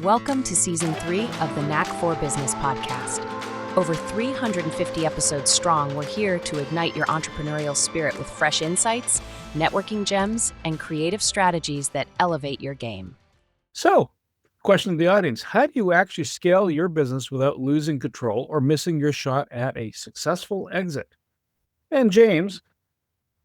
Welcome to Season 3 of the Knack for Business podcast. Over 350 episodes strong, we're here to ignite your entrepreneurial spirit with fresh insights, networking gems, and creative strategies that elevate your game. So, question to the audience, how do you actually scale your business without losing control or missing your shot at a successful exit? And James,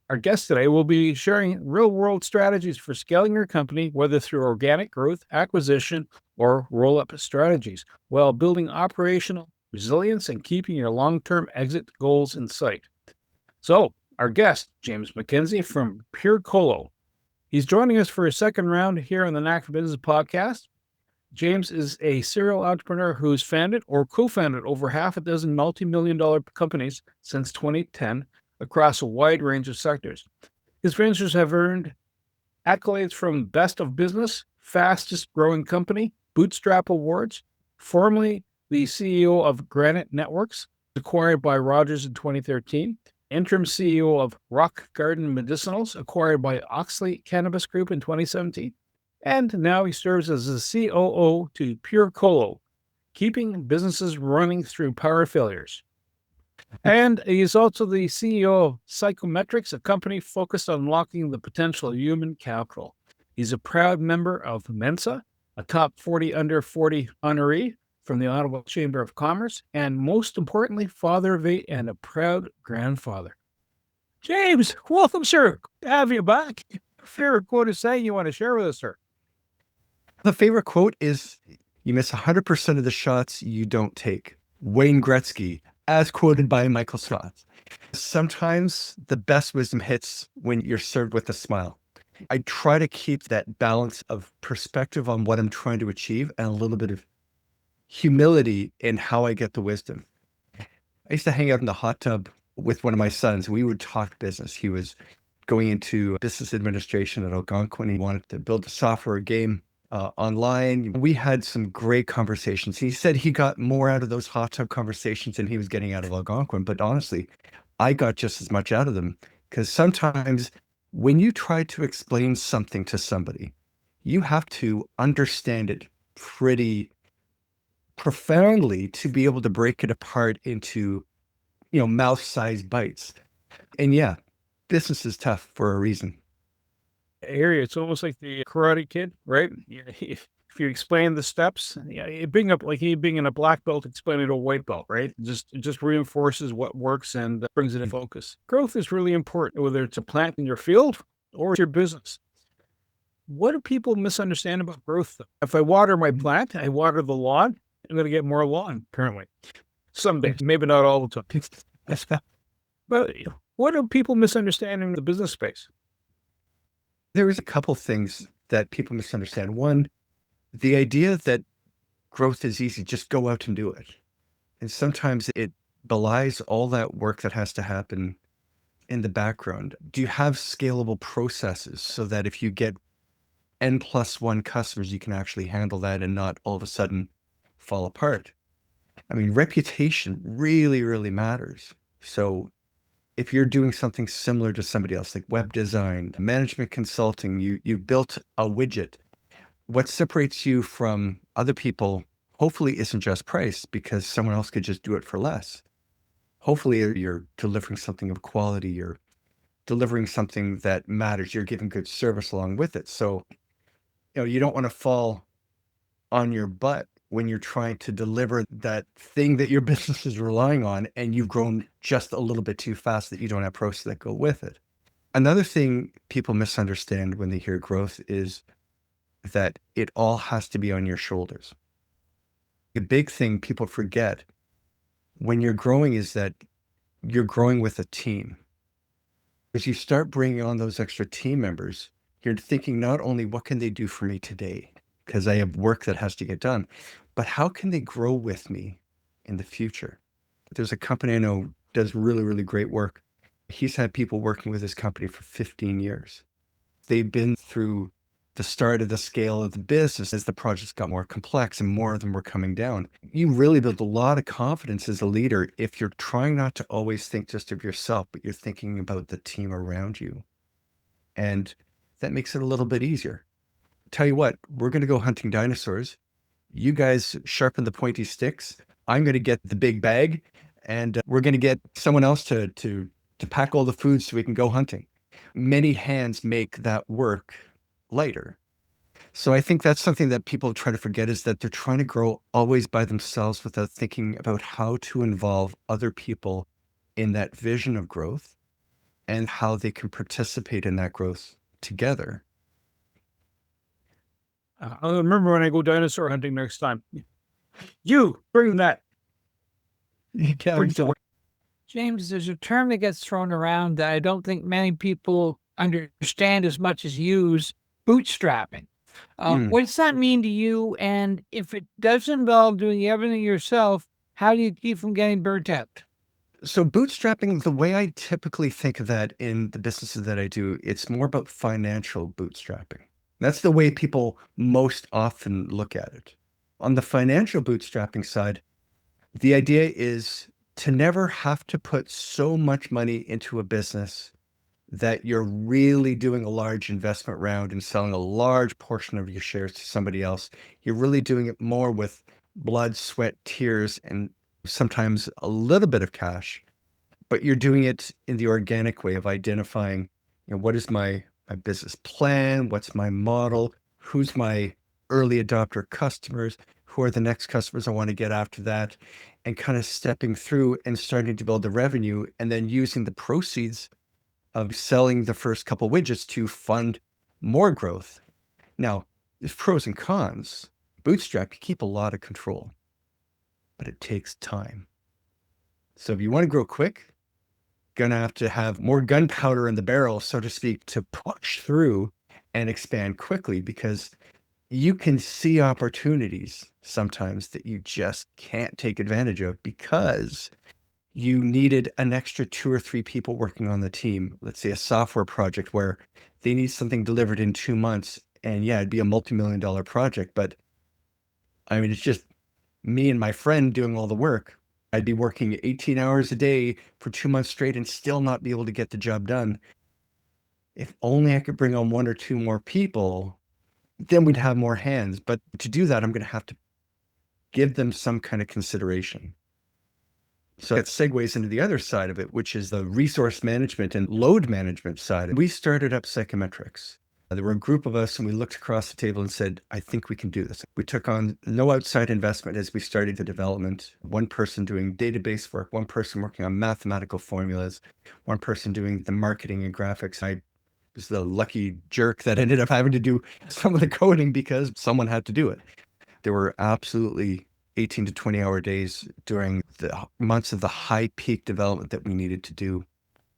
our guest today, will be sharing real-world strategies for scaling your company, whether through organic growth, acquisition, or roll-up strategies, while building operational resilience and keeping your long-term exit goals in sight. So, our guest, James Mackenzie from Purecolo. He's joining us for a second round here on the Knack for Business podcast. James is a serial entrepreneur who's founded or co-founded over half a dozen multi-million-dollar companies since 2010 across a wide range of sectors. His ventures have earned accolades from Best of Business, Fastest Growing Company, Bootstrap Awards, formerly the CEO of Granite Networks, acquired by Rogers in 2013, interim CEO of Rock Garden Medicinals, acquired by Oxley Cannabis Group in 2017, and now he serves as the COO to Purecolo, keeping businesses running through power failures. And he's also the CEO of Psychometrics, a company focused on unlocking the potential of human capital. He's a proud member of Mensa, a top 40 under 40 honoree from the Ottawa Chamber of Commerce, and most importantly, father of 8 and a proud grandfather. James, welcome, sir. Good to have you back. Favorite quote is saying you want to share with us, sir? The favorite quote is, "You miss 100% of the shots you don't take." Wayne Gretzky, as quoted by Michael Scott. Sometimes the best wisdom hits when you're served with a smile. I try to keep that balance of perspective on what I'm trying to achieve and a little bit of humility in how I get the wisdom. I used to hang out in the hot tub with one of my sons. We would talk business. He was going into business administration at Algonquin. He wanted to build a software game online. We had some great conversations. He said he got more out of those hot tub conversations than he was getting out of Algonquin. But honestly, I got just as much out of them, because sometimes when you try to explain something to somebody, you have to understand it pretty profoundly to be able to break it apart into, mouth-sized bites. And yeah, business is tough for a reason. Area. It's almost like the Karate Kid, right? If you explain the steps, being a black belt, explaining to a white belt, right? It just reinforces what works and brings it in focus. Growth is really important, whether it's a plant in your field or it's your business. What do people misunderstand about growth, though? If I water my plant, I water the lawn, I'm going to get more lawn, apparently. Some days, maybe not all the time. But what do people misunderstand in the business space? There is a couple things that people misunderstand. One, the idea that growth is easy, just go out and do it. And sometimes it belies all that work that has to happen in the background. Do you have scalable processes so that if you get N+1 customers, you can actually handle that and not all of a sudden fall apart? I mean, reputation really, really matters. So if you're doing something similar to somebody else, like web design, management consulting, you built a widget, what separates you from other people hopefully isn't just price, because someone else could just do it for less. Hopefully you're delivering something of quality, you're delivering something that matters, you're giving good service along with it. So, you don't want to fall on your butt when you're trying to deliver that thing that your business is relying on, and you've grown just a little bit too fast that you don't have processes that go with it. Another thing people misunderstand when they hear growth is that it all has to be on your shoulders. The big thing people forget when you're growing is that you're growing with a team. As you start bringing on those extra team members, you're thinking not only what can they do for me today, because I have work that has to get done, but how can they grow with me in the future? There's a company I know does really, really great work. He's had people working with his company for 15 years. They've been through the start of the scale of the business as the projects got more complex and more of them were coming down. You really build a lot of confidence as a leader if you're trying not to always think just of yourself, but you're thinking about the team around you. And that makes it a little bit easier. Tell you what, we're going to go hunting dinosaurs. You guys sharpen the pointy sticks. I'm going to get the big bag, and we're going to get someone else to pack all the food so we can go hunting. Many hands make that work lighter. So I think that's something that people try to forget, is that they're trying to grow always by themselves without thinking about how to involve other people in that vision of growth and how they can participate in that growth together. I'll remember when I go dinosaur hunting next time. You bring that. Bring the- James, there's a term that gets thrown around that I don't think many people understand as much as use: bootstrapping. What does that mean to you? And if it does involve doing everything yourself, how do you keep from getting burnt out? So bootstrapping, the way I typically think of that in the businesses that I do, it's more about financial bootstrapping. That's the way people most often look at it. On the financial bootstrapping side, the idea is to never have to put so much money into a business that you're really doing a large investment round and selling a large portion of your shares to somebody else. You're really doing it more with blood, sweat, tears, and sometimes a little bit of cash, but you're doing it in the organic way of identifying, what is my business plan? What's my model? Who's my early adopter customers? Who are the next customers I want to get after that? And kind of stepping through and starting to build the revenue, and then using the proceeds of selling the first couple widgets to fund more growth. Now, there's pros and cons. Bootstrap, you keep a lot of control, but it takes time. So if you want to grow quick, gonna have more gunpowder in the barrel, so to speak, to push through and expand quickly, because you can see opportunities sometimes that you just can't take advantage of because you needed an extra 2 or 3 people working on the team. Let's say a software project where they need something delivered in 2 months, and yeah, it'd be a multi-million-dollar project, but I mean, it's just me and my friend doing all the work. I'd be working 18 hours a day for 2 months straight and still not be able to get the job done. If only I could bring on 1 or 2 more people, then we'd have more hands. But to do that, I'm going to have to give them some kind of consideration. So that segues into the other side of it, which is the resource management and load management side. We started up Psychometrics. There were a group of us, and we looked across the table and said, I think we can do this. We took on no outside investment as we started the development. One person doing database work, one person working on mathematical formulas, one person doing the marketing and graphics. I was the lucky jerk that ended up having to do some of the coding because someone had to do it. There were absolutely 18 to 20-hour days during the months of the high peak development that we needed to do.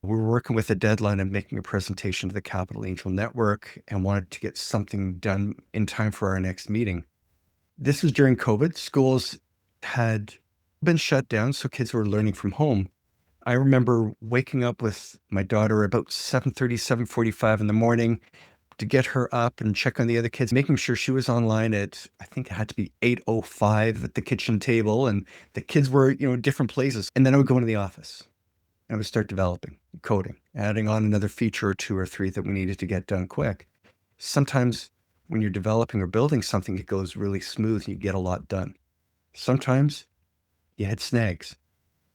We were working with a deadline and making a presentation to the Capital Angel Network and wanted to get something done in time for our next meeting. This was during COVID. Schools had been shut down, so kids were learning from home. I remember waking up with my daughter about 7:30, 7:45 in the morning to get her up and check on the other kids, making sure she was online at, I think it had to be 8:05 at the kitchen table, and the kids were, in different places. And then I would go into the office and I would start developing, coding, adding on another feature or 2 or 3 that we needed to get done quick. Sometimes when you're developing or building something, it goes really smooth and you get a lot done. Sometimes you hit snags,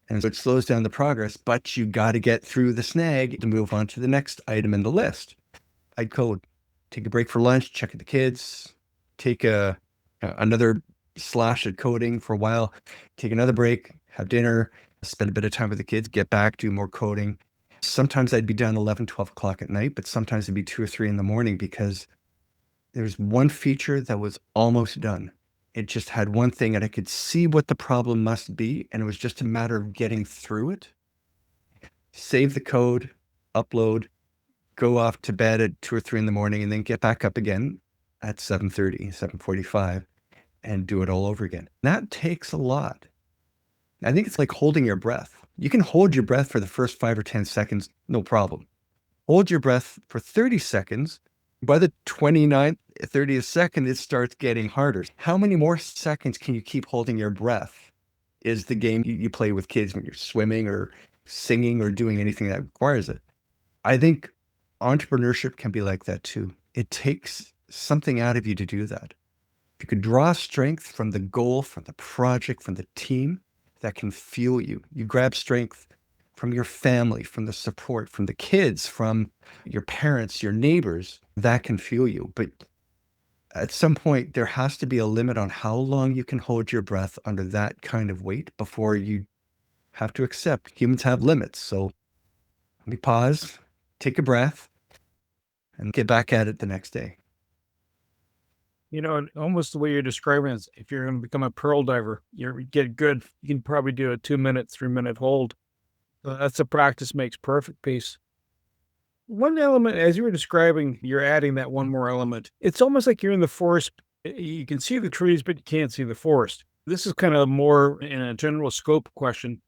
and so it slows down the progress, but you got to get through the snag to move on to the next item in the list. I'd code, take a break for lunch, check at the kids, take another slash at coding for a while, take another break, have dinner, spend a bit of time with the kids, get back, do more coding. Sometimes I'd be done 11, 12 o'clock at night, but sometimes it'd be 2 or 3 in the morning because there's one feature that was almost done. It just had one thing and I could see what the problem must be, and it was just a matter of getting through it. Save the code, upload, go off to bed at 2 or 3 in the morning, and then get back up again at 7:30, 7:45, and do it all over again. That takes a lot. I think it's like holding your breath. You can hold your breath for the first 5 or 10 seconds, no problem. Hold your breath for 30 seconds. By the 29th, 30th second, it starts getting harder. How many more seconds can you keep holding your breath is the game you play with kids when you're swimming or singing or doing anything that requires it. I think entrepreneurship can be like that too. It takes something out of you to do that. you could draw strength from the goal, from the project, from the team, that can fuel you. You grab strength from your family, from the support, from the kids, from your parents, your neighbors, that can fuel you. But at some point, there has to be a limit on how long you can hold your breath under that kind of weight before you have to accept humans have limits. So let me pause, take a breath, and get back at it the next day. And almost the way you're describing is if you're going to become a pearl diver, you get good, you can probably do a 2-minute, 3-minute hold. So that's a practice makes perfect piece. One element, as you were describing, you're adding that one more element. It's almost like you're in the forest. You can see the trees, but you can't see the forest. This is kind of more in a general scope question.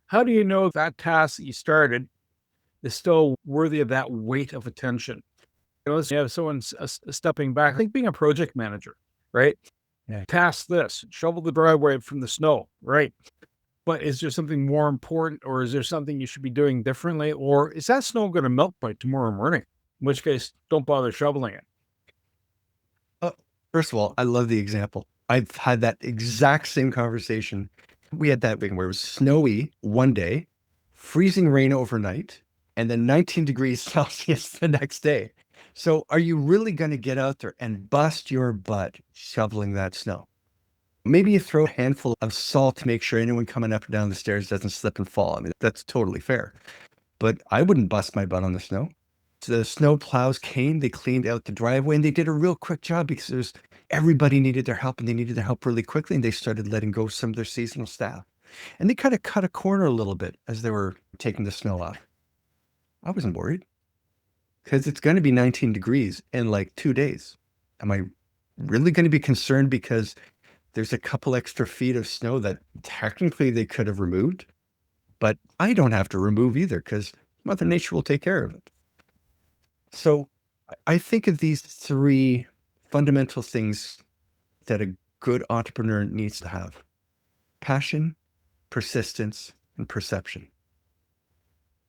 How do you know that task that you started is still worthy of that weight of attention? Let's have someone stepping back, like being a project manager, right? Yeah. Task this, shovel the driveway from the snow, right? But is there something more important, or is there something you should be doing differently? Or is that snow going to melt by tomorrow morning? In which case, don't bother shoveling it. First of all, I love the example. I've had that exact same conversation. We had that thing where it was snowy one day, freezing rain overnight, and then 19 degrees Celsius the next day. So are you really going to get out there and bust your butt shoveling that snow? Maybe you throw a handful of salt to make sure anyone coming up and down the stairs doesn't slip and fall. I mean, that's totally fair. But I wouldn't bust my butt on the snow. So the snow plows came, they cleaned out the driveway, and they did a real quick job because everybody needed their help, and they needed their help really quickly, and they started letting go some of their seasonal staff. And they kind of cut a corner a little bit as they were taking the snow off. I wasn't worried because it's going to be 19 degrees in like 2 days. Am I really going to be concerned because there's a couple extra feet of snow that technically they could have removed, but I don't have to remove either because Mother Nature will take care of it. So I think of these 3 fundamental things that a good entrepreneur needs to have: passion, persistence, and perception.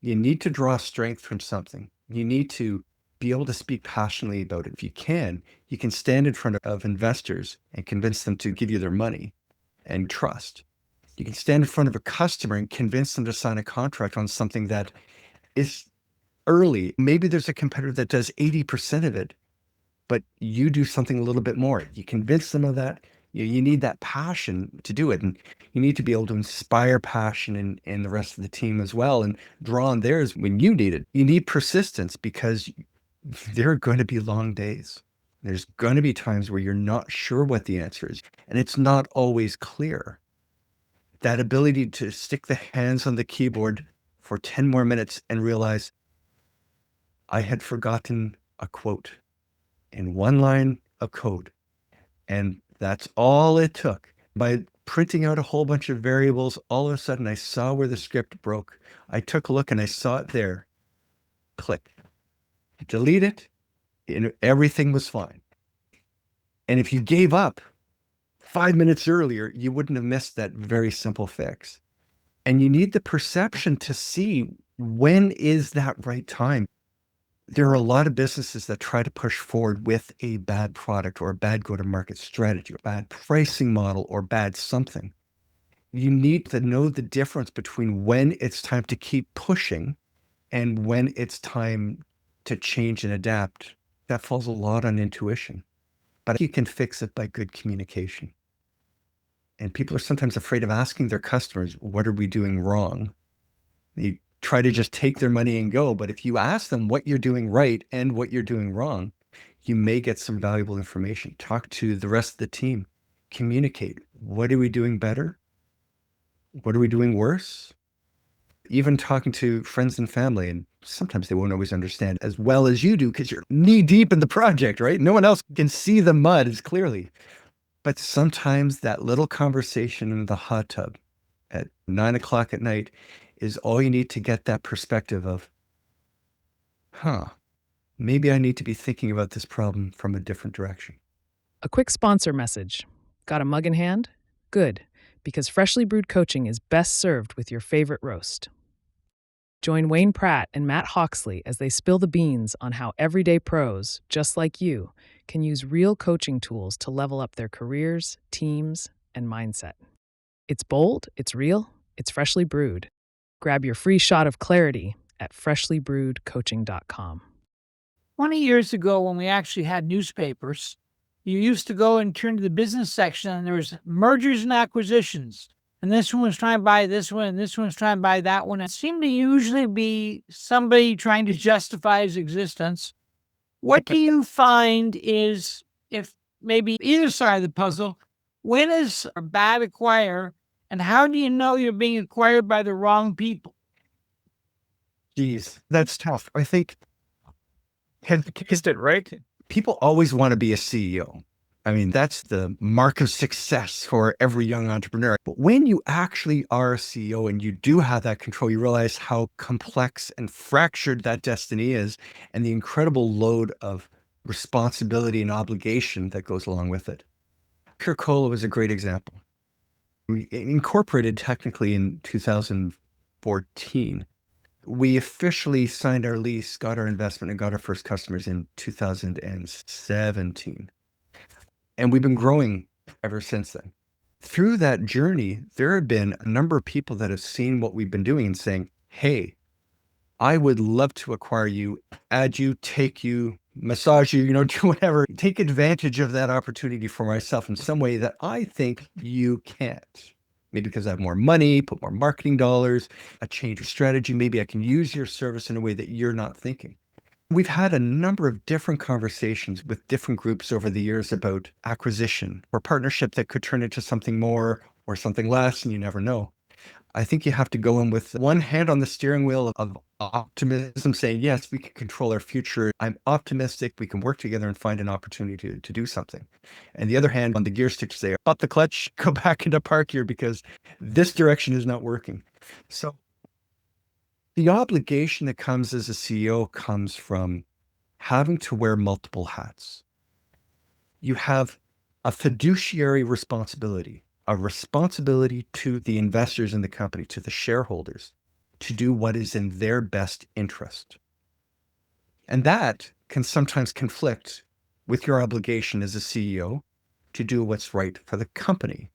You need to draw strength from something. You need to be able to speak passionately about it. If you can stand in front of investors and convince them to give you their money and trust. You can stand in front of a customer and convince them to sign a contract on something that is early. Maybe there's a competitor that does 80% of it, but you do something a little bit more. You convince them of that. You need that passion to do it. And you need to be able to inspire passion in the rest of the team as well and draw on theirs when you need it. You need persistence because there are going to be long days. There's going to be times where you're not sure what the answer is, and it's not always clear. That ability to stick the hands on the keyboard for 10 more minutes and realize I had forgotten a quote in one line of code. And that's all it took. By printing out a whole bunch of variables, all of a sudden I saw where the script broke. I took a look and I saw it there. Click. Delete it, and everything was fine. And if you gave up 5 minutes earlier, you wouldn't have missed that very simple fix. And you need the perception to see when is that right time. There are a lot of businesses that try to push forward with a bad product or a bad go-to-market strategy or bad pricing model or bad something. You need to know the difference between when it's time to keep pushing and when it's time to change and adapt. That falls a lot on intuition, but you can fix it by good communication. And people are sometimes afraid of asking their customers, what are we doing wrong? They try to just take their money and go. But if you ask them what you're doing right and what you're doing wrong, you may get some valuable information. Talk to the rest of the team. Communicate. What are we doing better? What are we doing worse? Even talking to friends and family, and sometimes they won't always understand as well as you do because you're knee deep in the project, right? No one else can see the mud as clearly. But sometimes that little conversation in the hot tub at 9 o'clock at night is all you need to get that perspective of, maybe I need to be thinking about this problem from a different direction. A quick sponsor message. Got a mug in hand? Good, because freshly brewed coaching is best served with your favorite roast. Join Wayne Pratt and Matt Hawksley as they spill the beans on how everyday pros, just like you, can use real coaching tools to level up their careers, teams, and mindset. It's bold, it's real, it's freshly brewed. Grab your free shot of clarity at freshlybrewedcoaching.com. 20 years ago, when we actually had newspapers, you used to go and turn to the business section and there was mergers and acquisitions. And this one was trying to buy this one, and this one was trying to buy that one. It seemed to usually be somebody trying to justify his existence. What do you find is, if maybe either side of the puzzle, when is a bad acquire, and how do you know you're being acquired by the wrong people? Geez, that's tough. I think It, right? people always want to be a CEO. I mean, that's the mark of success for every young entrepreneur. But when you actually are a CEO and you do have that control, you realize how complex and fractured that destiny is and the incredible load of responsibility and obligation that goes along with it. Purecolo is a great example. We incorporated technically in 2014. We officially signed our lease, got our investment, and got our first customers in 2017. And we've been growing ever since then. Through that journey, there have been a number of people that have seen what we've been doing and saying, hey, I would love to acquire you, add you, take you, massage you, do whatever, take advantage of that opportunity for myself in some way that I think you can't. Maybe because I have more money, put more marketing dollars, a change of strategy. Maybe I can use your service in a way that you're not thinking. We've had a number of different conversations with different groups over the years about acquisition or partnership that could turn into something more or something less, and you never know. I think you have to go in with one hand on the steering wheel of optimism, saying, yes, we can control our future. I'm optimistic. We can work together and find an opportunity to do something. And the other hand on the gear stick to say, pop the clutch, go back into park here because this direction is not working. So the obligation that comes as a CEO comes from having to wear multiple hats. You have a fiduciary responsibility, a responsibility to the investors in the company, to the shareholders, to do what is in their best interest. And that can sometimes conflict with your obligation as a CEO to do what's right for the company.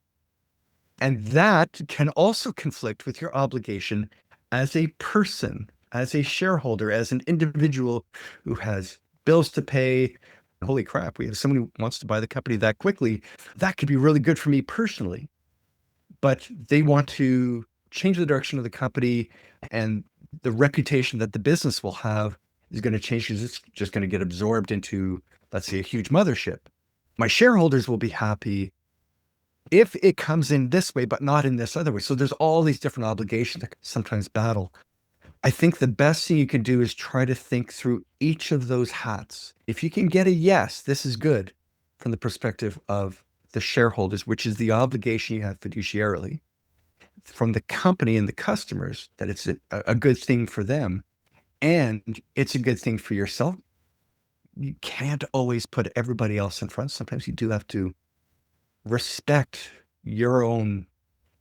And that can also conflict with your obligation as a person, as a shareholder, as an individual who has bills to pay. Holy crap, we have someone who wants to buy the company that quickly. That could be really good for me personally, but they want to change the direction of the company, and the reputation that the business will have is going to change because it's just going to get absorbed into, let's say, a huge mothership. My shareholders will be happy if it comes in this way, but not in this other way. So there's all these different obligations that sometimes battle. I think the best thing you can do is try to think through each of those hats. If you can get a yes, this is good from the perspective of the shareholders, which is the obligation you have fiduciarily, from the company and the customers, that it's a good thing for them, and it's a good thing for yourself. You can't always put everybody else in front. Sometimes you do have to respect your own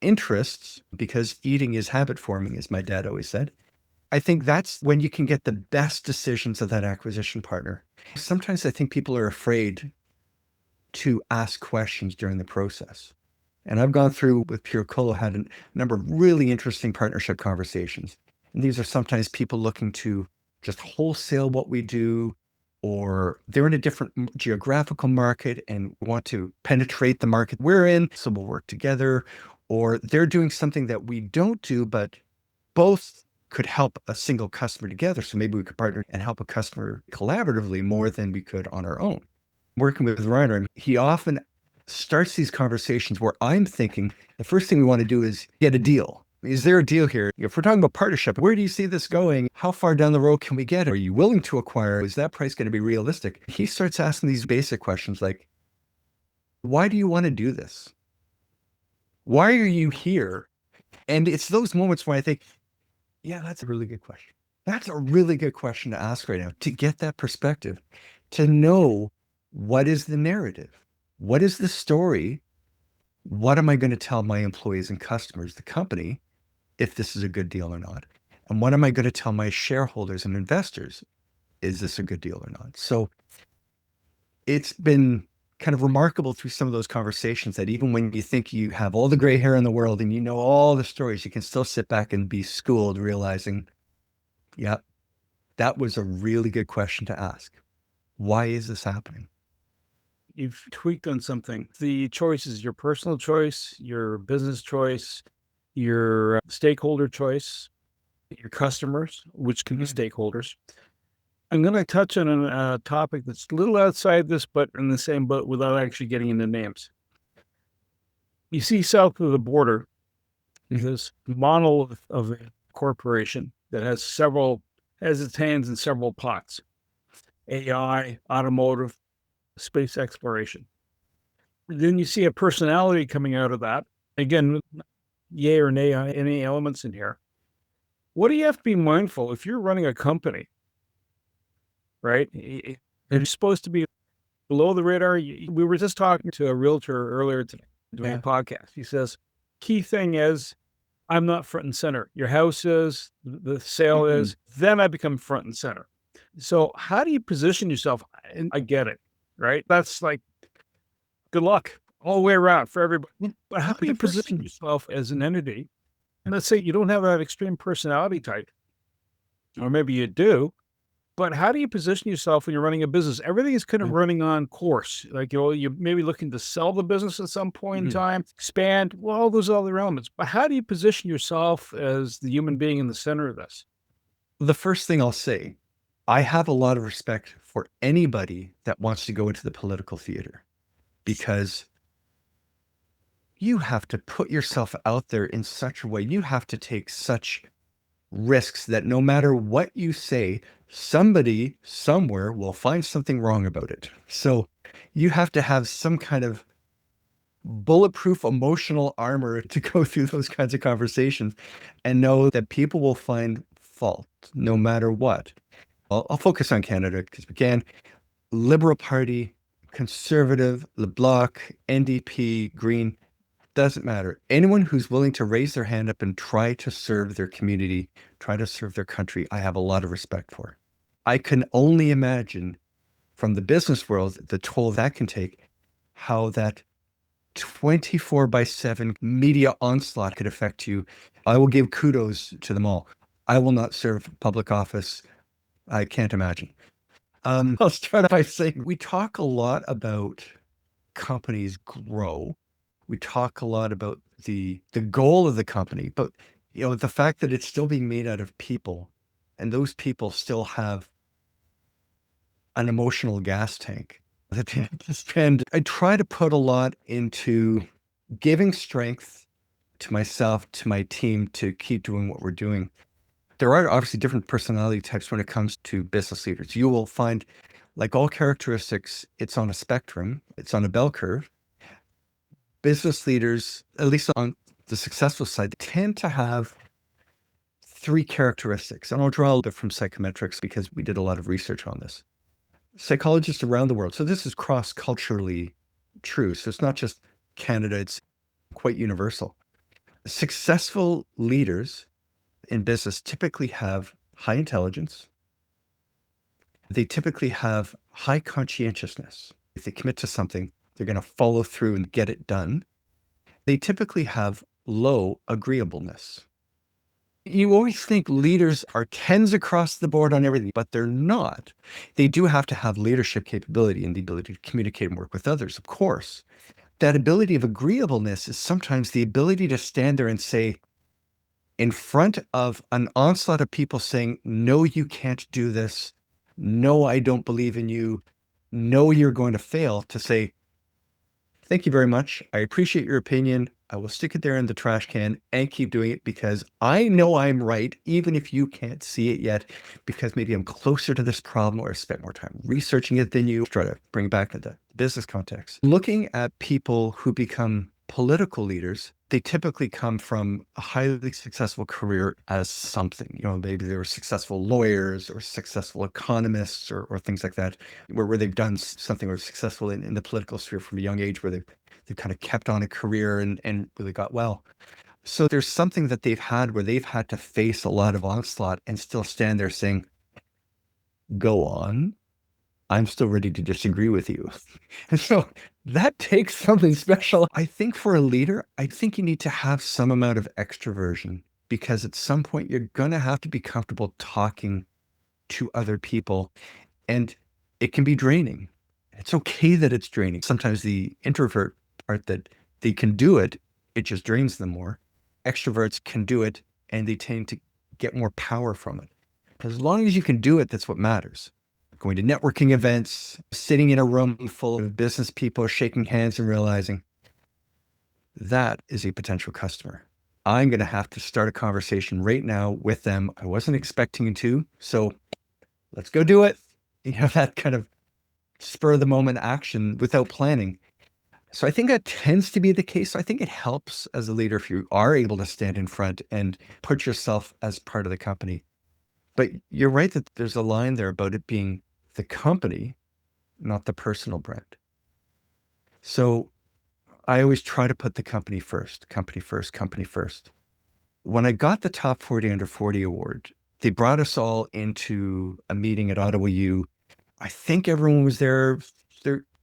interests because eating is habit forming, as my dad always said. I think that's when you can get the best decisions of that acquisition partner. Sometimes I think people are afraid to ask questions during the process. And I've gone through with Purecolo, had a number of really interesting partnership conversations. And these are sometimes people looking to just wholesale what we do, or they're in a different geographical market and want to penetrate the market we're in, so we'll work together. Or they're doing something that we don't do, but both could help a single customer together. So maybe we could partner and help a customer collaboratively more than we could on our own. Working with Reiner, he often starts these conversations where I'm thinking the first thing we want to do is get a deal. Is there a deal here? If we're talking about partnership, where do you see this going? How far down the road can we get? Are you willing to acquire? Is that price going to be realistic? He starts asking these basic questions like, why do you want to do this? Why are you here? And it's those moments where I think, yeah, that's a really good question. That's a really good question to ask right now, to get that perspective, to know what is the narrative? What is the story? What am I going to tell my employees and customers, the company, if this is a good deal or not? And what am I going to tell my shareholders and investors? Is this a good deal or not? So it's been kind of remarkable through some of those conversations that even when you think you have all the gray hair in the world and you know all the stories, you can still sit back and be schooled, realizing, yeah, that was a really good question to ask. Why is this happening? You've tweaked on something. The choice is your personal choice, your business choice, your stakeholder choice, your customers, which can be stakeholders. I'm going to touch on a topic that's a little outside this, but in the same boat without actually getting into names. You see south of the border, this monolith of a corporation that has its hands in several pots: AI, automotive, space exploration. Then you see a personality coming out of that. Again, yay or nay, any elements in here. What do you have to be mindful if you're running a company, right? It's supposed to be below the radar. We were just talking to a realtor earlier today doing a podcast. He says, key thing is, I'm not front and center. Your house is, the sale is, then I become front and center. So how do you position yourself? And I get it, right? That's like, good luck all the way around for everybody. But how do you position yourself as an entity? And let's say you don't have that extreme personality type, or maybe you do, but how do you position yourself when you're running a business? Everything is kind of running on course. Like, you're maybe looking to sell the business at some point in time, expand, well, all those other elements. But how do you position yourself as the human being in the center of this? The first thing I'll say, I have a lot of respect for anybody that wants to go into the political theater, because you have to put yourself out there in such a way. You have to take such risks that no matter what you say, somebody somewhere will find something wrong about it. So you have to have some kind of bulletproof emotional armor to go through those kinds of conversations and know that people will find fault no matter what. I'll focus on Canada because we can. Liberal Party, Conservative, Le Bloc, NDP, Green, doesn't matter. Anyone who's willing to raise their hand up and try to serve their community, try to serve their country, I have a lot of respect for. I can only imagine from the business world, the toll that can take, how that 24/7 media onslaught could affect you. I will give kudos to them all. I will not serve public office. I can't imagine. I'll start by saying we talk a lot about companies grow. We talk a lot about the goal of the company, but the fact that it's still being made out of people, and those people still have an emotional gas tank that they have to spend. I try to put a lot into giving strength to myself, to my team, to keep doing what we're doing. There are obviously different personality types when it comes to business leaders. You will find, like all characteristics, it's on a spectrum, it's on a bell curve. Business leaders, at least on the successful side, tend to have three characteristics. And I'll draw a little bit from psychometrics because we did a lot of research on this. Psychologists around the world, so this is cross-culturally true. So it's not just Canada, it's quite universal. Successful leaders in business typically have high intelligence. They typically have high conscientiousness. If they commit to something, they're going to follow through and get it done. They typically have low agreeableness. You always think leaders are 10s across the board on everything, but they're not. They do have to have leadership capability and the ability to communicate and work with others, of course. That ability of agreeableness is sometimes the ability to stand there and say, in front of an onslaught of people saying, no, you can't do this. No, I don't believe in you. No, you're going to fail, to say, thank you very much. I appreciate your opinion. I will stick it there in the trash can and keep doing it because I know I'm right, even if you can't see it yet, because maybe I'm closer to this problem or I've spent more time researching it than you. Try to bring it back to the business context. Looking at people who become political leaders, they typically come from a highly successful career as something. Maybe they were successful lawyers or successful economists or things like that, where they've done something or successful in the political sphere from a young age, where they've kind of kept on a career and really got well. So there's something that they've had where they've had to face a lot of onslaught and still stand there saying, go on. I'm still ready to disagree with you. And so that takes something special. I think for a leader, I think you need to have some amount of extroversion, because at some point you're going to have to be comfortable talking to other people, and it can be draining. It's okay that it's draining. Sometimes the introvert part, that they can do it, it just drains them more. Extroverts can do it and they tend to get more power from it. As long as you can do it, that's what matters. Going to networking events, sitting in a room full of business people, shaking hands and realizing that is a potential customer. I'm going to have to start a conversation right now with them. I wasn't expecting to, so let's go do it. That kind of spur of the moment action without planning. So I think that tends to be the case. So I think it helps as a leader if you are able to stand in front and put yourself as part of the company. But you're right that there's a line there about it being the company, not the personal brand. So I always try to put the company first, company first, company first. When I got the Top 40 Under 40 award, they brought us all into a meeting at Ottawa U. I think everyone was there,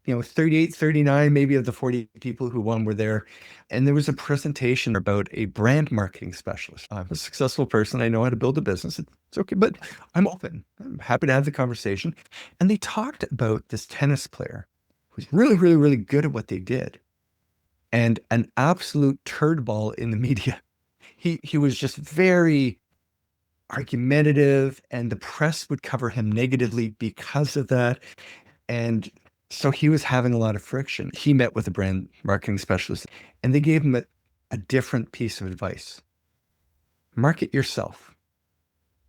38, 39, maybe of the 40 people who won were there. And there was a presentation about a brand marketing specialist. I'm a successful person. I know how to build a business. It's okay, but I'm open. I'm happy to have the conversation. And they talked about this tennis player who's really, really, really good at what they did, and an absolute turd ball in the media. He was just very argumentative, and the press would cover him negatively because of that. And so he was having a lot of friction. He met with a brand marketing specialist, and they gave him a different piece of advice. Market yourself,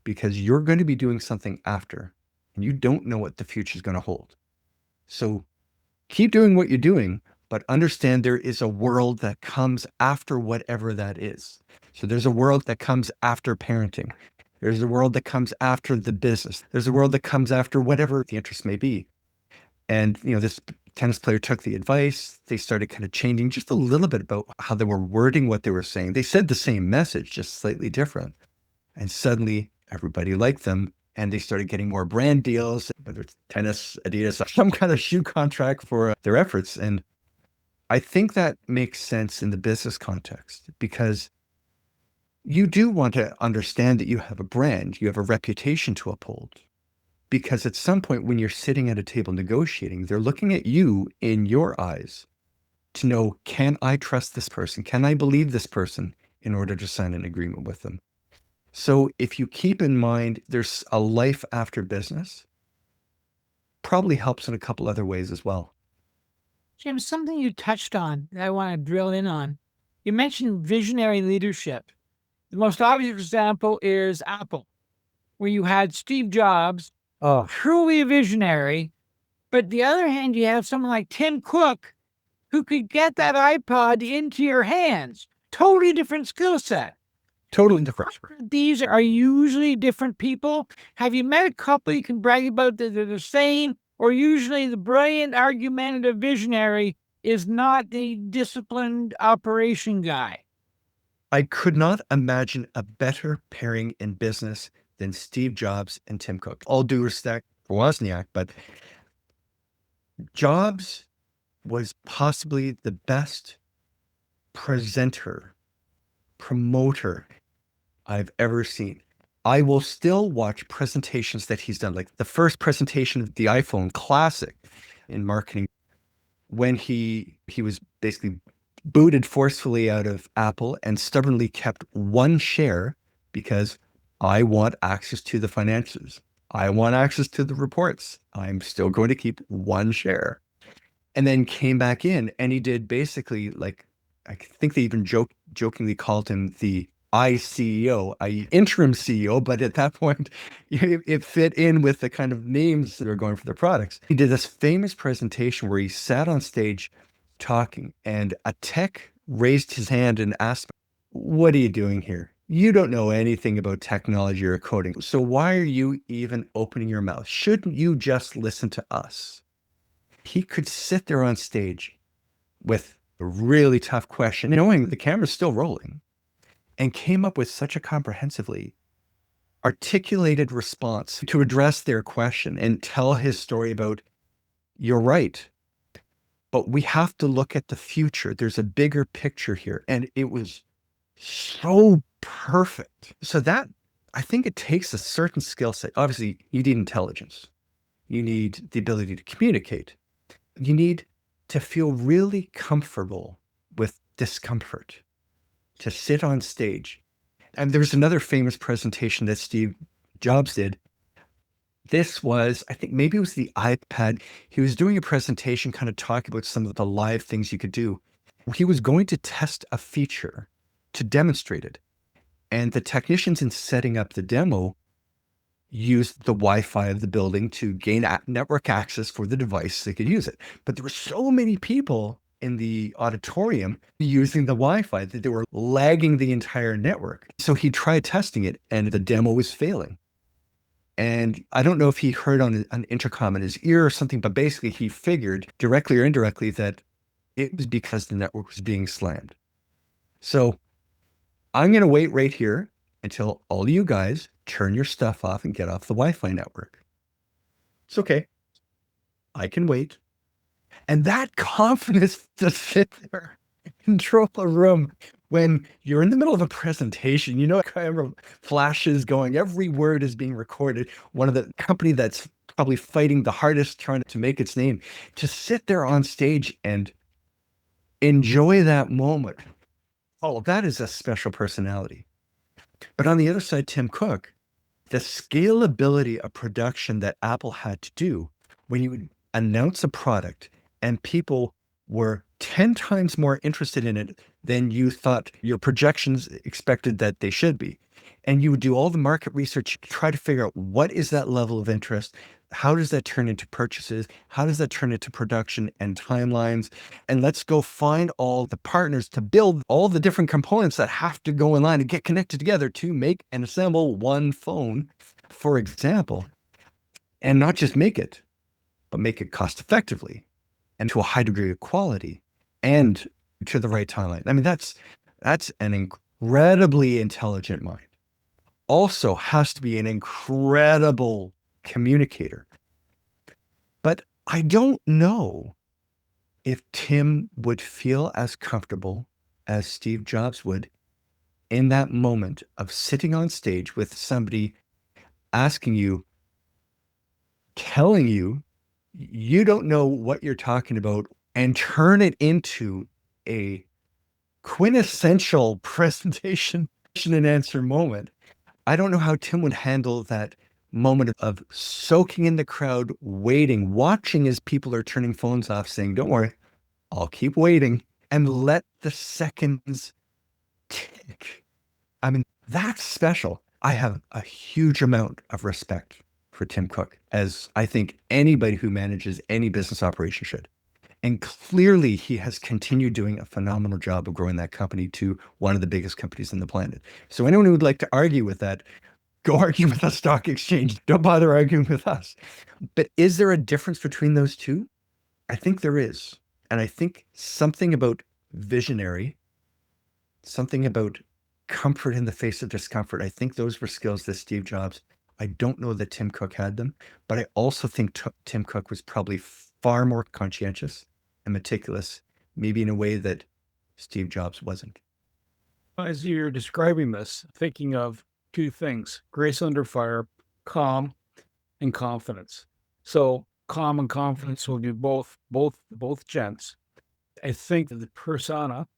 because you're going to be doing something after, and you don't know what the future is going to hold. So keep doing what you're doing, but understand there is a world that comes after whatever that is. So there's a world that comes after parenting. There's a world that comes after the business. There's a world that comes after whatever the interest may be. And, this tennis player took the advice. They started kind of changing just a little bit about how they were wording what they were saying. They said the same message, just slightly different. And suddenly everybody liked them, and they started getting more brand deals, whether it's tennis, Adidas, some kind of shoe contract for their efforts. And I think that makes sense in the business context, because you do want to understand that you have a brand, you have a reputation to uphold. Because at some point when you're sitting at a table negotiating, they're looking at you in your eyes to know, can I trust this person? Can I believe this person in order to sign an agreement with them? So if you keep in mind there's a life after business, probably helps in a couple other ways as well. Jim, something you touched on that I want to drill in on. You mentioned visionary leadership. The most obvious example is Apple, where you had Steve Jobs, truly a visionary. But the other hand, you have someone like Tim Cook, who could get that iPod into your hands. Totally different skill set. Totally different. These are usually different people. Have you met a couple you can brag about that they're the same? Or usually the brilliant, argumentative visionary is not the disciplined operation guy? I could not imagine a better pairing in business than Steve Jobs and Tim Cook. All due respect for Wozniak, but Jobs was possibly the best presenter, promoter I've ever seen. I will still watch presentations that he's done, like the first presentation of the iPhone, classic in marketing, when he was basically booted forcefully out of Apple and stubbornly kept one share because I want access to the finances. I want access to the reports. I'm still going to keep one share. And then came back in, and he did basically, like, I think they even jokingly called him the ICEO, interim CEO, but at that point, it fit in with the kind of names that are going for the products. He did this famous presentation where he sat on stage talking, and a tech raised his hand and asked, "What are you doing here? You don't know anything about technology or coding. So why are you even opening your mouth? Shouldn't you just listen to us?" He could sit there on stage with a really tough question, knowing the camera's still rolling, and came up with such a comprehensively articulated response to address their question and tell his story about, you're right, but we have to look at the future. There's a bigger picture here. And it was so perfect. So that, I think it takes a certain skill set. Obviously, you need intelligence. You need the ability to communicate. You need to feel really comfortable with discomfort, to sit on stage. And there's another famous presentation that Steve Jobs did. This was, I think maybe it was the iPad. He was doing a presentation kind of talking about some of the live things you could do. He was going to test a feature to demonstrate it. And the technicians in setting up the demo used the Wi-Fi of the building to gain network access for the device so they could use it. But there were so many people in the auditorium using the Wi-Fi that they were lagging the entire network. So he tried testing it and the demo was failing. And I don't know if he heard on an intercom in his ear or something, but basically he figured directly or indirectly that it was because the network was being slammed. So I'm going to wait right here until all of you guys turn your stuff off and get off the Wi-Fi network. It's okay. I can wait. And that confidence to sit there, control a room when you're in the middle of a presentation, you know, camera flashes going, every word is being recorded. One of the company that's probably fighting the hardest trying to make its name, to sit there on stage and enjoy that moment. Oh, that is a special personality. But on the other side, Tim Cook, the scalability of production that Apple had to do when you would announce a product and people were 10 times more interested in it than you thought your projections expected that they should be. And you would do all the market research, try to figure out what is that level of interest? How does that turn into purchases? How does that turn into production and timelines? And let's go find all the partners to build all the different components that have to go in line and get connected together to make and assemble one phone, for example, and not just make it, but make it cost effectively and to a high degree of quality and to the right timeline. I mean, that's an incredibly intelligent mind. Also has to be an incredible communicator. But I don't know if Tim would feel as comfortable as Steve Jobs would in that moment of sitting on stage with somebody asking you, telling you, you don't know what you're talking about, and turn it into a quintessential presentation and answer moment. I don't know how Tim would handle that moment of soaking in the crowd, waiting, watching as people are turning phones off, saying, don't worry, I'll keep waiting, and let the seconds tick. I mean, that's special. I have a huge amount of respect for Tim Cook, as I think anybody who manages any business operation should. And clearly he has continued doing a phenomenal job of growing that company to one of the biggest companies on the planet. So anyone who would like to argue with that, go argue with a stock exchange. Don't bother arguing with us. But is there a difference between those two? I think there is. And I think something about visionary, something about comfort in the face of discomfort. I think those were skills that Steve Jobs, I don't know that Tim Cook had them, but I also think Tim Cook was probably far more conscientious and meticulous, maybe in a way that Steve Jobs wasn't. As you're describing this, thinking of two things: grace under fire, calm, and confidence. So calm and confidence will be both gents. I think that the persona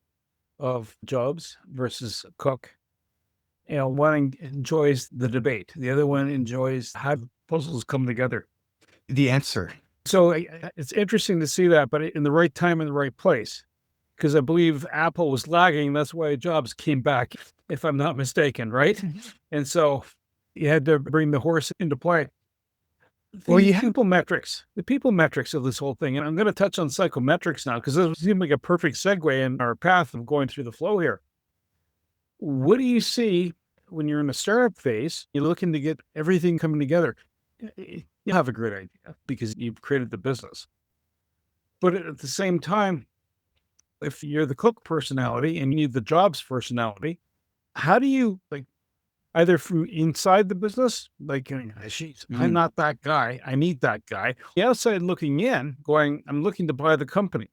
of Jobs versus Cook, one enjoys the debate, the other one enjoys how puzzles come together. The answer. So it's interesting to see that, but in the right time, in the right place, because I believe Apple was lagging. That's why Jobs came back, if I'm not mistaken, right? And so you had to bring the horse into play. The people metrics of this whole thing. And I'm going to touch on psychometrics now, because this seems like a perfect segue in our path of going through the flow here. What do you see when you're in a startup phase? You're looking to get everything coming together. You have a great idea because you've created the business. But at the same time, if you're the Cook personality and you need the Jobs personality, how do you either from inside the business, geez, I'm not that guy. I need that guy. The outside looking in, going, I'm looking to buy the company.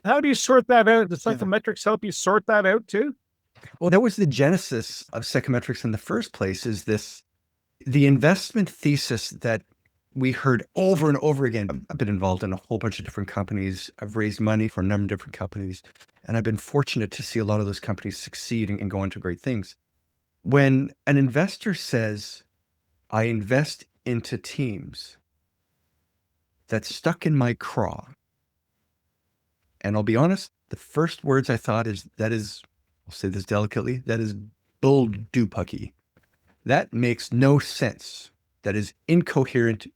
How do you sort that out? Does psychometrics help you sort that out too? Well, that was the genesis of psychometrics in the first place, is the investment thesis that we heard over and over again. I've been involved in a whole bunch of different companies. I've raised money for a number of different companies, and I've been fortunate to see a lot of those companies succeed and go on to great things. When an investor says, I invest into teams, that's stuck in my craw. And I'll be honest, the first words I thought is, I'll say this delicately, that is bull doopucky. That makes no sense. That is incoherent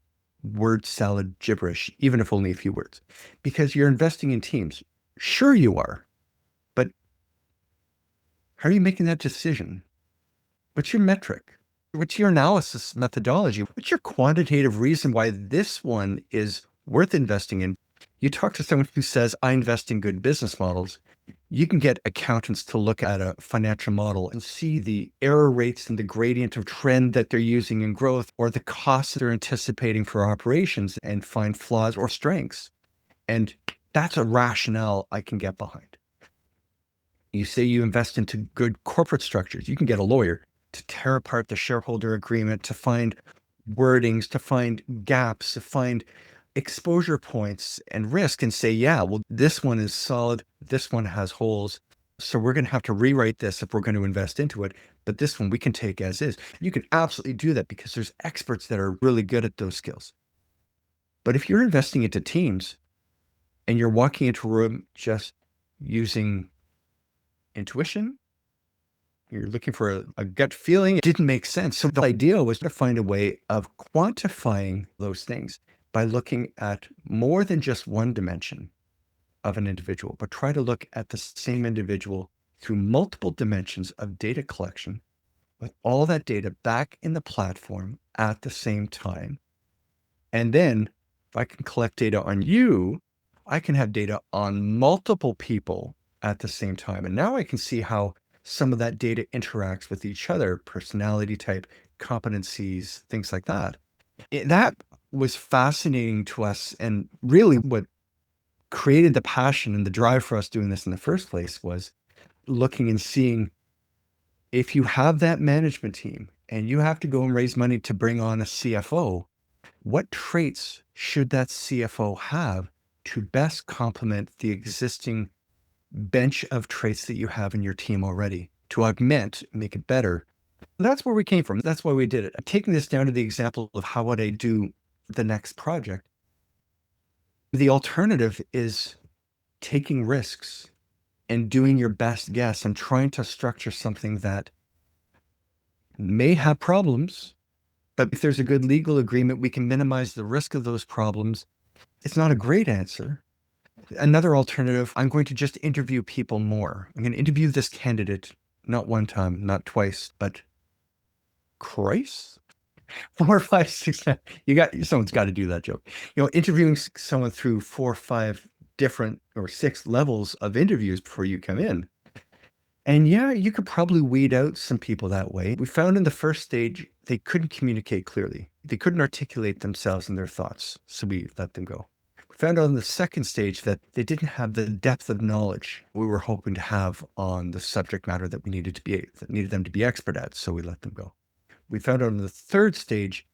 word salad gibberish, even if only a few words, because you're investing in teams. Sure you are, but how are you making that decision? What's your metric? What's your analysis methodology? What's your quantitative reason why this one is worth investing in? You talk to someone who says, I invest in good business models. You can get accountants to look at a financial model and see the error rates and the gradient of trend that they're using in growth, or the costs they're anticipating for operations, and find flaws or strengths. And that's a rationale I can get behind. You say you invest into good corporate structures. You can get a lawyer to tear apart the shareholder agreement, to find wordings, to find gaps, to find exposure points and risk, and say, yeah, well, this one is solid. This one has holes. So we're going to have to rewrite this if we're going to invest into it. But this one we can take as is. You can absolutely do that because there's experts that are really good at those skills. But if you're investing into teams and you're walking into a room just using intuition, you're looking for a gut feeling, it didn't make sense. So the idea was to find a way of quantifying those things by looking at more than just one dimension of an individual, but try to look at the same individual through multiple dimensions of data collection, with all that data back in the platform at the same time. And then if I can collect data on you, I can have data on multiple people at the same time. And now I can see how some of that data interacts with each other, personality type, competencies, things like that. That was fascinating to us. And really what created the passion and the drive for us doing this in the first place was looking and seeing, if you have that management team and you have to go and raise money to bring on a CFO, what traits should that CFO have to best complement the existing bench of traits that you have in your team already, to augment, make it better? That's where we came from. That's why we did it. Taking this down to the example of how would I do the next project, the alternative is taking risks and doing your best guess and trying to structure something that may have problems, but if there's a good legal agreement, we can minimize the risk of those problems. It's not a great answer. Another alternative, I'm going to just interview people more. I'm going to interview this candidate, not one time, not twice, but Christ, 4, 5, 6, 7. Someone's got to do that joke. Interviewing someone through 4, 5 different or 6 levels of interviews before you come in. And yeah, you could probably weed out some people that way. We found in the first stage, they couldn't communicate clearly. They couldn't articulate themselves and their thoughts. So we let them go. We found out in the second stage that they didn't have the depth of knowledge we were hoping to have on the subject matter that needed them to be expert at. So we let them go. We found out in the third stage,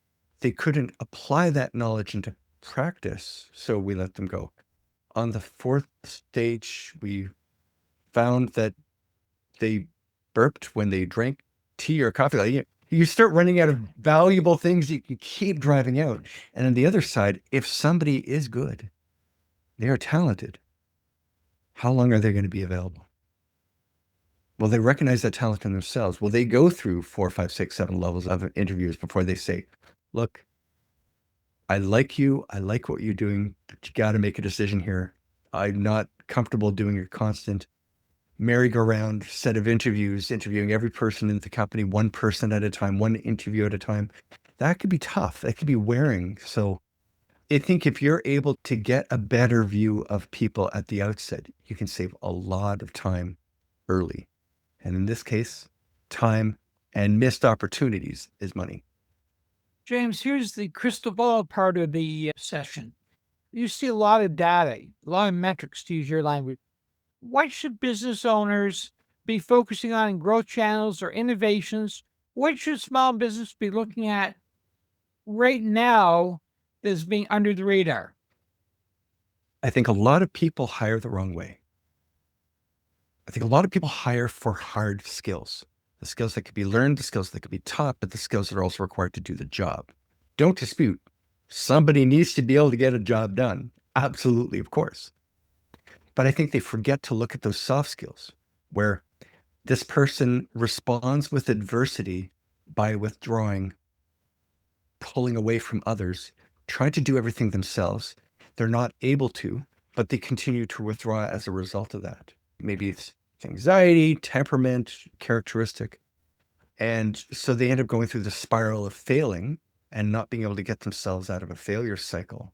they couldn't apply that knowledge into practice. So we let them go. On the fourth stage, we found that they burped when they drank tea or coffee. You start running out of valuable things you can keep driving out. And on the other side, if somebody is good, they are talented, how long are they going to be available? Will they recognize that talent in themselves? Will they go through 4, 5, 6, 7 levels of interviews before they say, look, I like you. I like what you're doing, but you got to make a decision here. I'm not comfortable doing your constant merry-go-round set of interviews, interviewing every person in the company, one person at a time, one interview at a time. That could be tough. That could be wearing. So I think if you're able to get a better view of people at the outset, you can save a lot of time early. And in this case, time, and missed opportunities is money. James, here's the crystal ball part of the session. You see a lot of data, a lot of metrics, to use your language. What should business owners be focusing on in growth channels or innovations? What should small business be looking at right now that's being under the radar? I think a lot of people hire the wrong way. I think a lot of people hire for hard skills, the skills that could be learned, the skills that could be taught, but the skills that are also required to do the job. Don't dispute. Somebody needs to be able to get a job done. Absolutely, of course. But I think they forget to look at those soft skills where this person responds with adversity by withdrawing, pulling away from others, trying to do everything themselves. They're not able to, but they continue to withdraw as a result of that. Maybe it's anxiety, temperament, characteristic. And so they end up going through the spiral of failing and not being able to get themselves out of a failure cycle.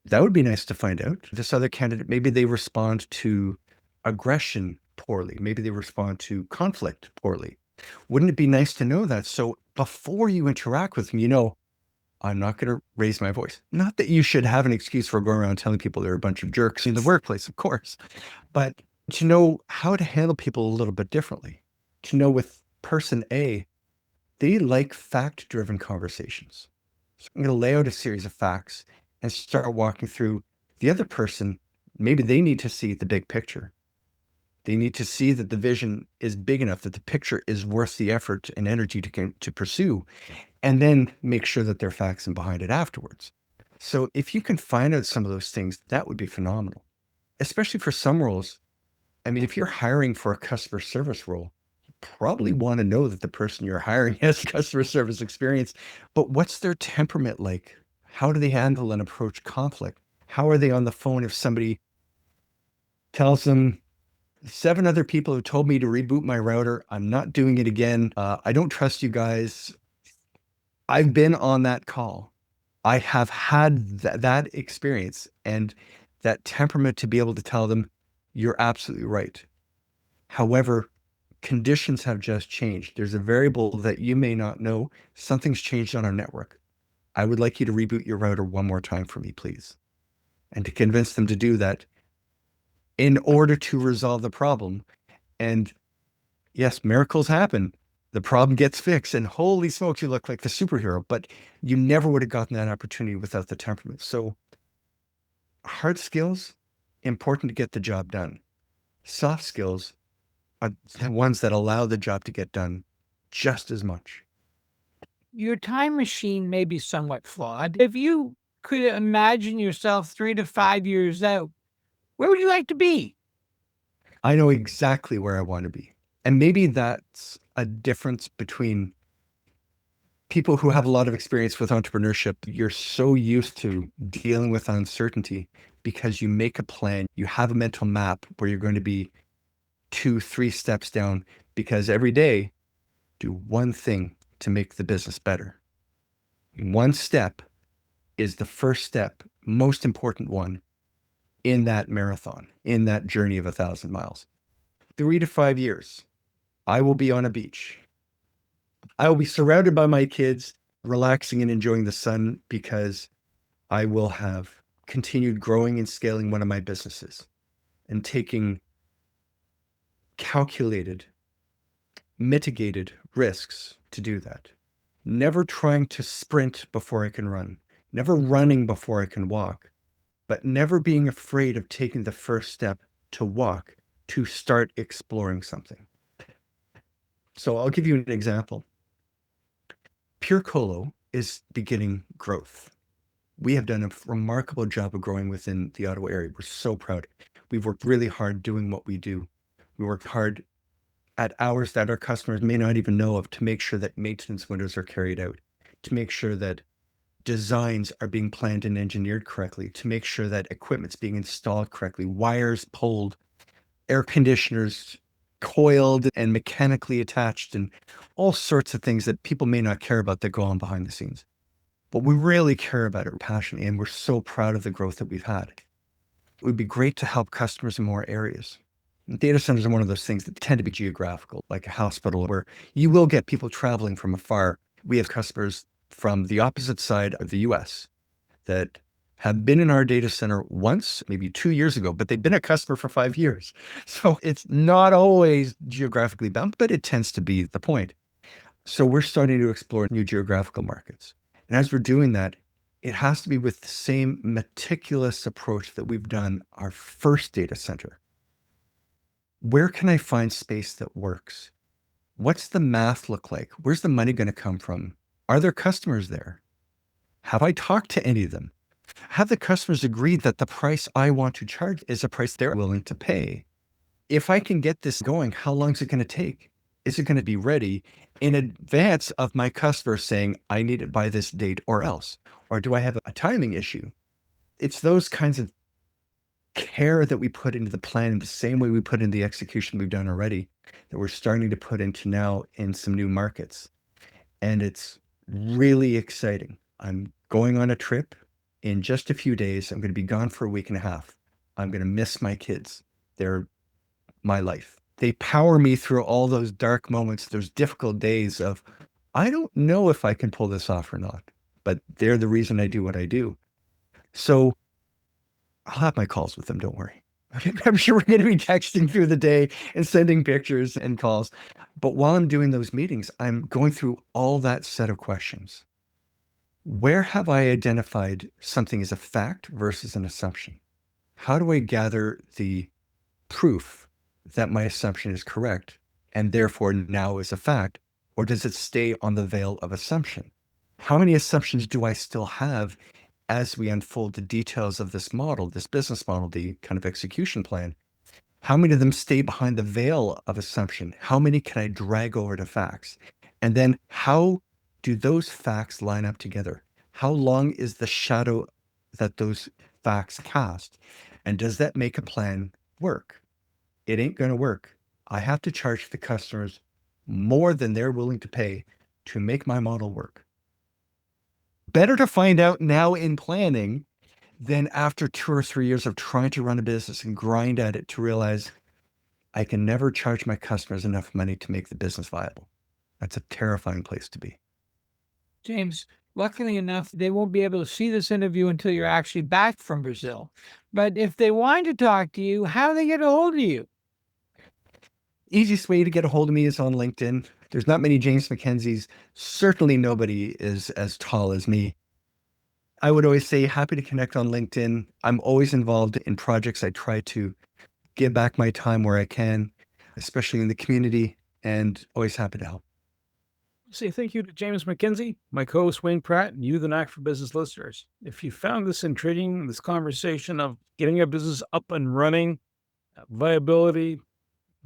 That would be nice to find out. This other candidate, maybe they respond to aggression poorly. Maybe they respond to conflict poorly. Wouldn't it be nice to know that? So before you interact with them, I'm not going to raise my voice. Not that you should have an excuse for going around telling people they're a bunch of jerks in the workplace, of course, but to know how to handle people a little bit differently. To know with person A, they like fact-driven conversations. So I'm going to lay out a series of facts and start walking through the other person. Maybe they need to see the big picture. They need to see that the vision is big enough, that the picture is worth the effort and energy to pursue, and then make sure that there are facts and behind it afterwards. So if you can find out some of those things, that would be phenomenal, especially for some roles. I mean, if you're hiring for a customer service role, you probably want to know that the person you're hiring has customer service experience, but what's their temperament like? How do they handle and approach conflict? How are they on the phone if somebody tells them, 7 other people have told me to reboot my router. I'm not doing it again. I don't trust you guys. I've been on that call. I have had that experience and that temperament to be able to tell them, you're absolutely right. However, conditions have just changed. There's a variable that you may not know. Something's changed on our network. I would like you to reboot your router one more time for me, please. And to convince them to do that in order to resolve the problem. And yes, miracles happen. The problem gets fixed and holy smokes, you look like the superhero, but you never would have gotten that opportunity without the temperament. So hard skills, important to get the job done. Soft skills are the ones that allow the job to get done just as much. Your time machine may be somewhat flawed. If you could imagine yourself 3 to 5 years out, where would you like to be? I know exactly where I want to be. And maybe that's a difference between people who have a lot of experience with entrepreneurship. You're so used to dealing with uncertainty because you make a plan, you have a mental map where you're going to be 2, 3 steps down, because every day do one thing to make the business better. One step is the first step, most important one in that marathon, in that journey of 1,000 miles. 3 to 5 years, I will be on a beach. I will be surrounded by my kids, relaxing and enjoying the sun, because I will have continued growing and scaling one of my businesses and taking calculated, mitigated risks to do that. Never trying to sprint before I can run, never running before I can walk, but never being afraid of taking the first step to walk, to start exploring something. So I'll give you an example. Purecolo is beginning growth. We have done a remarkable job of growing within the Ottawa area. We're so proud. We've worked really hard doing what we do. We worked hard at hours that our customers may not even know of to make sure that maintenance windows are carried out, to make sure that designs are being planned and engineered correctly, to make sure that equipment's being installed correctly, wires pulled, air conditioners coiled and mechanically attached, and all sorts of things that people may not care about that go on behind the scenes. But we really care about it passionately, and we're so proud of the growth that we've had. It would be great to help customers in more areas. Data centers are one of those things that tend to be geographical, like a hospital where you will get people traveling from afar. We have customers from the opposite side of the US that have been in our data center once, maybe 2 years ago, but they've been a customer for 5 years. So it's not always geographically bound, but it tends to be the point. So we're starting to explore new geographical markets. And as we're doing that, it has to be with the same meticulous approach that we've done our first data center. Where can I find space that works? What's the math look like? Where's the money going to come from? Are there customers there? Have I talked to any of them? Have the customers agreed that the price I want to charge is a price they're willing to pay? If I can get this going, how long is it going to take? Is it going to be ready in advance of my customer saying, I need it by this date or else? Or do I have a timing issue? It's those kinds of care that we put into the plan in the same way we put in the execution we've done already, that we're starting to put into now in some new markets. And it's really exciting. I'm going on a trip in just a few days. I'm going to be gone for a week and a half. I'm going to miss my kids. They're my life. They power me through all those dark moments, those difficult days of, I don't know if I can pull this off or not, but they're the reason I do what I do. So I'll have my calls with them, don't worry. I'm sure we're going to be texting through the day and sending pictures and calls. But while I'm doing those meetings, I'm going through all that set of questions. Where have I identified something as a fact versus an assumption? How do I gather the proof that my assumption is correct and therefore now is a fact? Or does it stay on the veil of assumption? How many assumptions do I still have as we unfold the details of this model, this business model, the kind of execution plan? How many of them stay behind the veil of assumption? How many can I drag over to facts? And then how do those facts line up together? How long is the shadow that those facts cast? And does that make a plan work? It ain't going to work. I have to charge the customers more than they're willing to pay to make my model work. Better to find out now in planning than after 2 or 3 years of trying to run a business and grind at it to realize I can never charge my customers enough money to make the business viable. That's a terrifying place to be. James, luckily enough, they won't be able to see this interview until you're actually back from Brazil. But if they want to talk to you, how do they get a hold of you? Easiest way to get a hold of me is on LinkedIn. There's not many James Mackenzies. Certainly nobody is as tall as me. I would always say happy to connect on LinkedIn. I'm always involved in projects. I try to give back my time where I can, especially in the community, and always happy to help. Say thank you to James Mackenzie, my co-host Wayne Pratt, and you, the Knack for Business listeners. If you found this intriguing, this conversation of getting a business up and running, viability,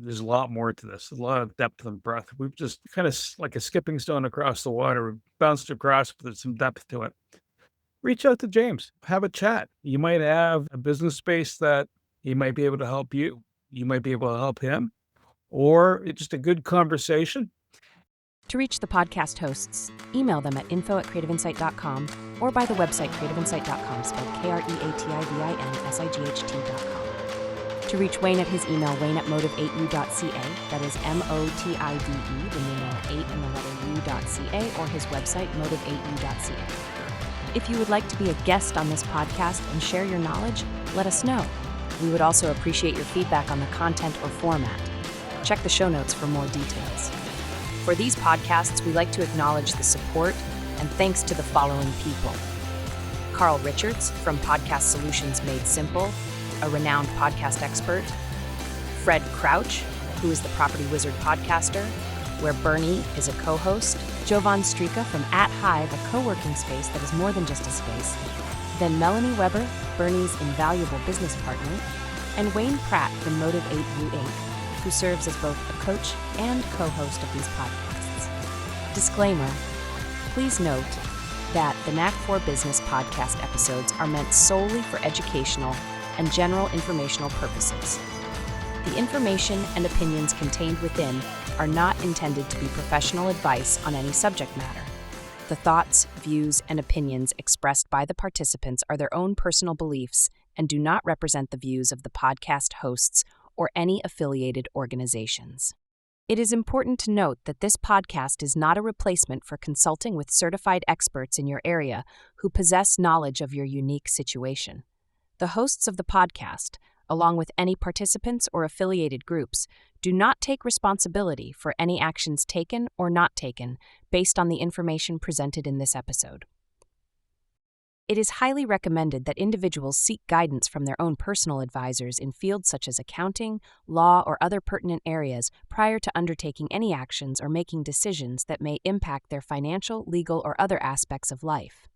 there's a lot more to this, a lot of depth and breadth. We've just kind of like a skipping stone across the water, we've bounced across, but there's some depth to it. Reach out to James, have a chat. You might have a business space that he might be able to help you. You might be able to help him, or it's just a good conversation. To reach the podcast hosts, email them at info@creativeinsight.com or by the website creativeinsight.com, spelled KREATIVINSIGHT.com. To reach Wayne at his email, wayne@motive8u.ca, that is MOTIVE, the numeral 8 and the letter u.ca, or his website, motive8u.ca. If you would like to be a guest on this podcast and share your knowledge, let us know. We would also appreciate your feedback on the content or format. Check the show notes for more details. For these podcasts, we like to acknowledge the support and thanks to the following people: Carl Richards from Podcast Solutions Made Simple, a renowned podcast expert; Fred Crouch, who is the Property Wizard podcaster, where Bernie is a co-host; Jovan Strika from At Hive, a co-working space that is more than just a space; then Melanie Weber, Bernie's invaluable business partner; and Wayne Pratt from Motive 8U8, who serves as both a coach and co-host of these podcasts. Disclaimer: please note that the Knack for Business podcast episodes are meant solely for educational and general informational purposes. The information and opinions contained within are not intended to be professional advice on any subject matter. The thoughts, views, and opinions expressed by the participants are their own personal beliefs and do not represent the views of the podcast hosts or any affiliated organizations. It is important to note that this podcast is not a replacement for consulting with certified experts in your area who possess knowledge of your unique situation. The hosts of the podcast, along with any participants or affiliated groups, do not take responsibility for any actions taken or not taken based on the information presented in this episode. It is highly recommended that individuals seek guidance from their own personal advisors in fields such as accounting, law, or other pertinent areas prior to undertaking any actions or making decisions that may impact their financial, legal, or other aspects of life.